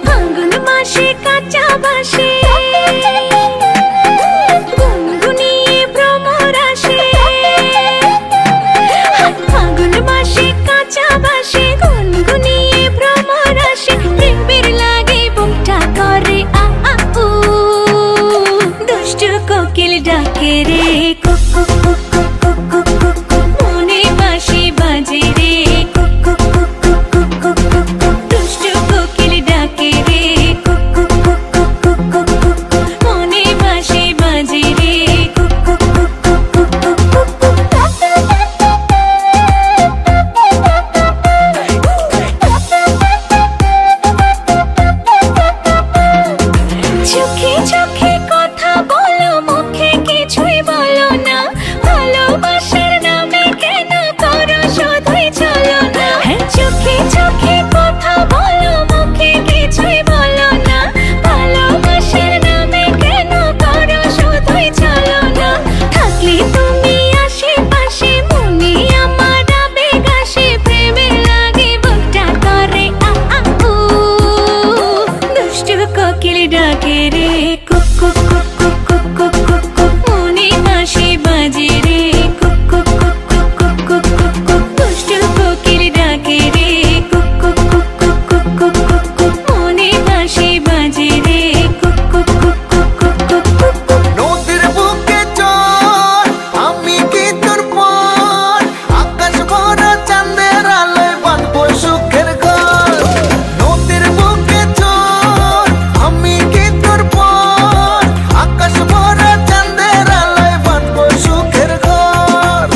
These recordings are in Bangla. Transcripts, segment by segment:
ফাল্গুন মাসে কাঁচা বাসে গুনগুনিয়ে ভ্রমর আসে। ফাল্গুন মাসে কাঁচা বাসে গুনগুনিয়ে ভ্রমর আসে। প্রেমের লাগে বুকটা করে আ আ উ, দুষ্টু কোকিল ডাকে রে কুক কুক কুক কুক কুক কুক কুক কুক, মনে বাঁশি বাজে রে কুক কুক কুক কুক কুক কুক কুক কুক, দুষ্টু কোকিল ডাকে রে কুক কুক কুক কুক কুক কুক কুক কুক, মনে বাঁশি বাজে রে কুক কুক কুক কুক কুক কুক কুক কুক। চোখে চোখে কথা বলো, মুখে কিছুই বলো না, ভালোবাসার নামে কেন করো শুধুই চলো না। চোখে চোখে কথা বলো, মুখে কিছুই বলো না, ভালোবাসার নামে কেন করো শুধুই চলো না। থাকলে তুমি আশেপাশে, মনে আমার আবেগ আসে, প্রেমের লাগে বুকটা করে আ আ উ, দুষ্টু কোকিল ডাকে রে কুক কুক কুক কুক কুক কুক কুক কুক, মনে বাঁশি বাজে রে কুক কুক কুক কুক কুক কুক কুক কুক, দুষ্টু কোকিল ডাকে রে কুক কুক কুক কুক কুক কুক কুক কুক, মনে বাঁশি বাজে রে কুক কুক কুক কুক কুক কুক কুক কুক। নদীর বুকে চল, আমি কি তোর পর, আকাশ ভরা চাঁদের আলোয় বাঁধবো সুখের ঘর। নদীর বুকে চল, আমি কি তোর পর, আকাশ ভরা চাঁদের আলোয় বাঁধবো সুখের ঘর।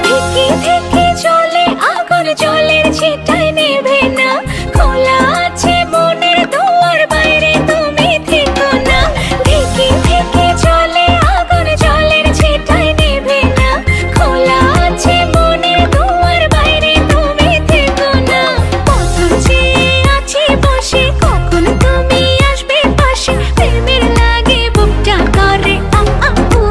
ধিকি ধিকি চলে আগুন, জলের ছিটায় নেভে না, খোলা আছে মনের দুয়ার, বাইরে তুমি থেকো না। ধিকি ধিকি চলে আগুন, জলের ছিটায় নেভে না, খোলা আছে মনের দুয়ার, বাইরে তুমি থেকো না। পথ চেয়ে আছি বসে, কখন তুমি আসবে পাশে, প্রেমের লাগে বুকটা করে আ আ উ,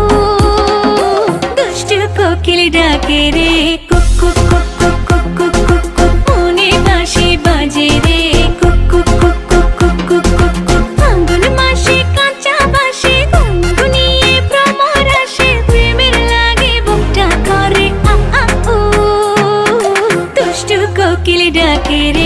দুষ্টু কোকিল ডাকে রে কুক কুক কুক কুক কুক কুক কুক কুক, মনে বাঁশি বাজে রে কুক কুক কুক কুক কুক কুক কুক কুক। ফাল্গুন মাসে কাঁচা বাসে গুনগুনিয়ে ভ্রমর আসে, প্রেমের লাগে বুকটা করে আ আ উ, দুষ্টু কোকিল ডাকে রে